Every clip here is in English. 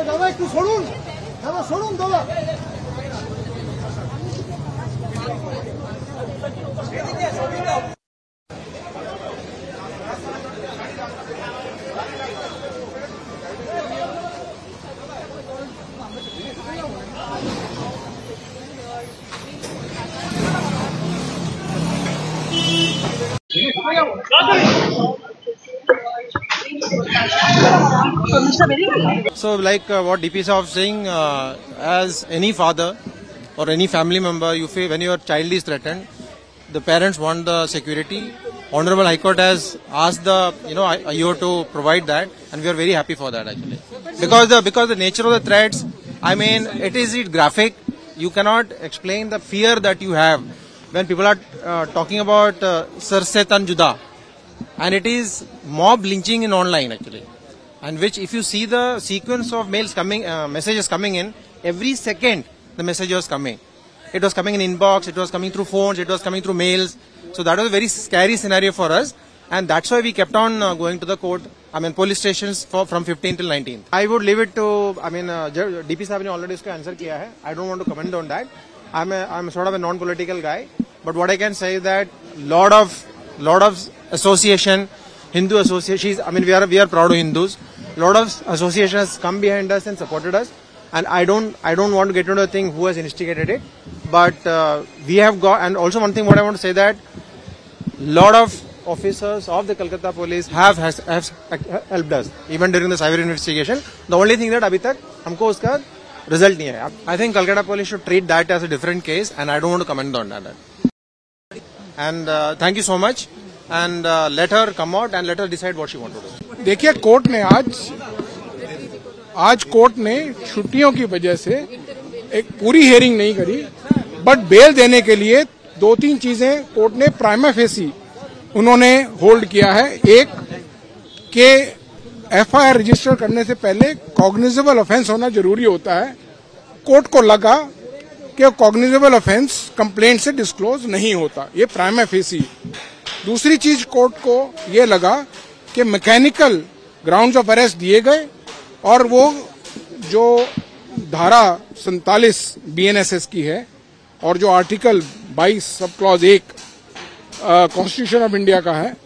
দাদা একটু সরুন, দাদা সরুন দাদা। So like what DP Saab saying, as any father or any family member, you feel when your child is threatened, the parents want the security. Honorable High Court has asked the IO to provide that, and we are very happy for that actually. Because the nature of the threats, I mean, it is graphic. You cannot explain the fear that you have when people are talking about Sarse Tan Juda, and it is mob lynching in online actually. And which, if you see the sequence of mails coming, messages coming in, every second the message was coming. It was coming in inbox, it was coming through phones, it was coming through mails. So that was a very scary scenario for us, and that's why we kept on going to the court. I mean, police stations from 15th till 19th. I would leave it to, I mean, DP Saab ne already isko answer kiya hai. I don't want to comment on that. I'm sort of a non-political guy, but what I can say is that lot of association, Hindu associations. I mean, we are proud of Hindus. Lot of associations come behind us and supported us, and I don't want to get into the thing who has instigated it, but we have got. And also one thing, what I want to say that lot of officers of the Kolkata police have helped us even during the cyber investigation. The only thing that अभी तक हमको उसका result नहीं है. I think Kolkata police should treat that as a different case, and I don't want to comment on that. And thank you so much, and let her come out and let her decide what she want to do. देखिए, court ने आज court ने छुट्टियों की वजह से एक पूरी हियरिंग नहीं करी, बट बेल देने के लिए 2-3 चीजें कोर्ट ने प्राइमा फेसी उन्होंने होल्ड किया है। एक के एफआईआर रजिस्टर करने से पहले कॉग्निजेबल ऑफेंस होना जरूरी होता है। कोर्ट को लगा कि कॉग्निजेबल ऑफेंस कंप्लेंट से डिस्क्लोज नहीं होता, ये प्राइमा फेसी। दूसरी चीज कोर्ट को ये लगा कि मैकेनिकल ग्राउंड्स ऑफ अरेस्ट दिए गए, और वो जो धारा 47 बीएनएसएस की है और जो article 22 sub clause 1 constitution of India का है,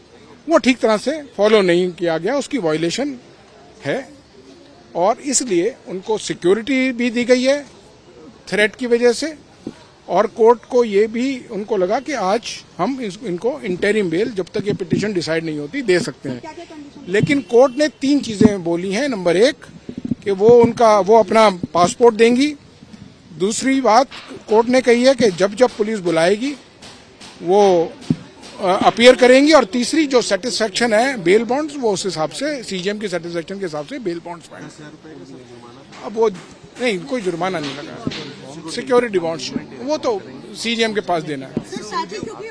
वो ठीक तरह से फॉलो नहीं किया गया, उसकी वायलेशन है, और इसलिए उनको सिक्योरिटी भी दी गई है थ्रेट की वजह से। और कोर्ट को ये भी उनको लगा कि आज हम इनको इंटरिम बेल जब तक ये पिटीशन डिसाइड नहीं होती दे सकते हैं। लेकिन कोर्ट ने 3 चीजें बोली हैं। नंबर 1 कि वो अपना पासपोर्ट देंगी। दूसरी बात कोर्ट ने कही है कि जब पुलिस बुलाएगी वो अपीयर करेंगी, और तीसरी जो सेटिस्फेक्शन है बेल बॉन्ड्स, वो उस हिसाब से सीजीएम की सेटिस्फेक्शन के हिसाब से बेल बॉन्ड्स पाएंगे। अब वो नहीं, कोई जुर्माना नहीं लगा, सिक्योरिटी बॉन्ड्स वो तो सीजीएम के पास देना है। सर, साथ ही क्योंकि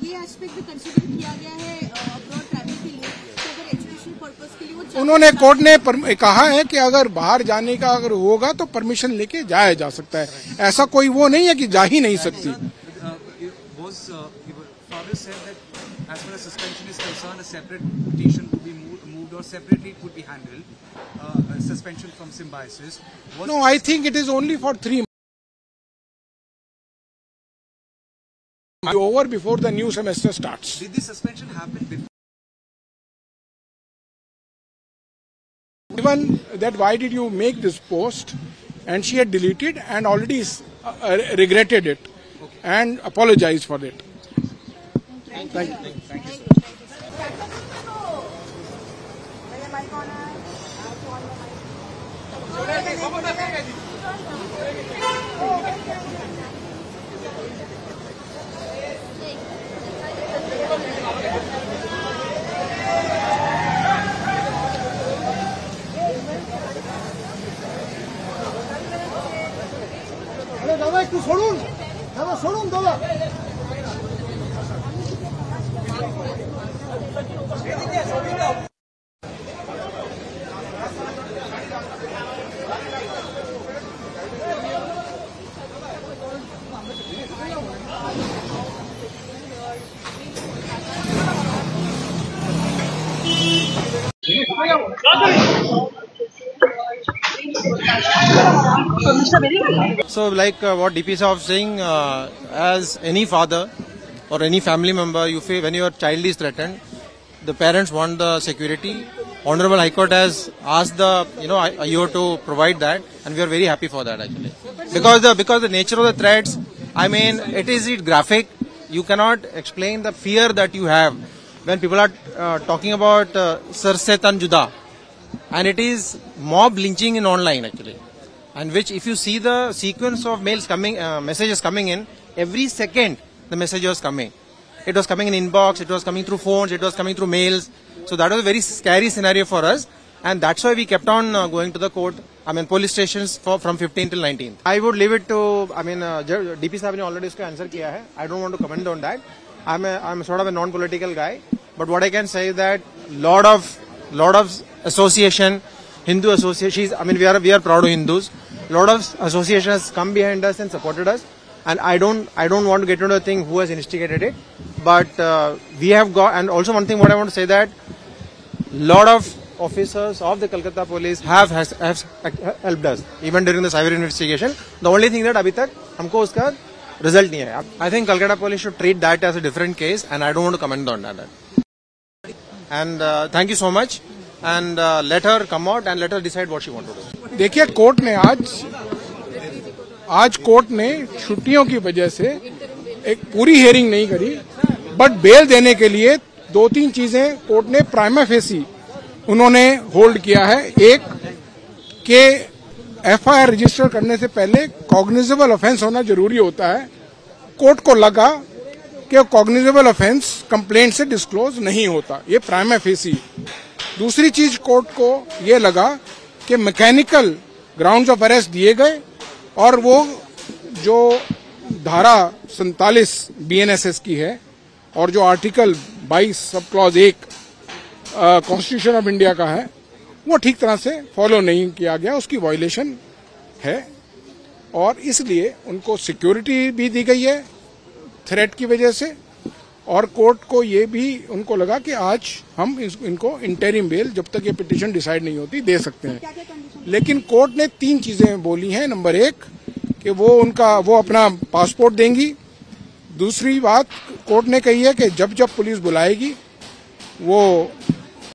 ये एस्पेक्ट भी कंसीडर किया गया है अब्रॉड ट्रैवल के लिए, अगर एजुकेशन पर्पस के लिए वो उन्होंने कोर्ट ने कहा है कि अगर बाहर जाने का अगर होगा तो परमिशन लेके जाया जा सकता है, ऐसा कोई वो नहीं है कि जा ही नहीं सकती। As far as suspension is concerned, a separate petition would be moved or separately it would be handled. Suspension from symbiosis. No, I think it is only for 3 months. Over before the new semester starts. Did the suspension happen before? Even that, why did you make this post? And she had deleted and already regretted it and apologized for it. Thank you. Thank you, sir. দাদা একটু সরুন, দাদা সরুন দাদা। So, like what DP Saab saying, as any father or any family member, you feel when your child is threatened, the parents want the security. Honorable High Court has asked the IO to provide that, and we are very happy for that actually, because the nature of the threats. I mean, it is graphic. You cannot explain the fear that you have when people are talking about Sar se tan juda, and it is mob lynching in online actually, and which if you see the sequence of messages coming in, every second the message was coming. It was coming in inbox, it was coming through phones, it was coming through mails. So that was a very scary scenario for us, and that's why we kept on going to the court. I mean, police stations from 15 till 19. I would leave it to, DP Saab ne already isko answer kiya hai. I don't want to comment on that. I'm sort of a non-political guy, but what I can say is that lot of association, Hindu association. We are proud of Hindus. Lot of association has come behind us and supported us. And I don't want to get into the thing who has instigated it, but we have got. And also one thing, what I want to say that lot of officers of the Kolkata police have helped us even during the cyber investigation. The only thing that abhi tak humko uska result nahi hai. I think Kolkata police should treat that as a different case, and I don't want to comment on that. And thank you so much, and let her come out and let her decide what she wants to do. देखिए, court ने आज court ने छुट्टियों की वजह से एक पूरी हियरिंग नहीं करी, बट बेल देने के लिए 2-3 चीजें कोर्ट ने प्राइमा फेसी उन्होंने होल्ड किया है। एक के एफआईआर रजिस्टर करने से पहले कॉग्निजेबल ऑफेंस होना जरूरी होता है। कोर्ट को लगा कि कॉग्निजेबल ऑफेंस कंप्लेंट से डिस्क्लोज नहीं होता, ये प्राइमा फेसी। दूसरी चीज कोर्ट को ये लगा कि मैकेनिकल ग्राउंड्स ऑफ अरेस्ट दिए गए, और वो जो धारा 47 बीएनएसएस की है और जो article 22 sub clause 1 constitution of India का है, वो ठीक तरह से फॉलो नहीं किया गया, उसकी वायलेशन है, और इसलिए उनको सिक्योरिटी भी दी गई है थ्रेट की वजह से। और कोर्ट को ये भी उनको लगा कि आज हम इनको इंटरिम बेल जब तक ये पिटीशन डिसाइड नहीं होती दे सकते हैं। लेकिन कोर्ट ने 3 चीजें बोली हैं। नंबर 1 कि वो अपना पासपोर्ट देंगी। दूसरी बात कोर्ट ने कही है कि जब पुलिस बुलाएगी वो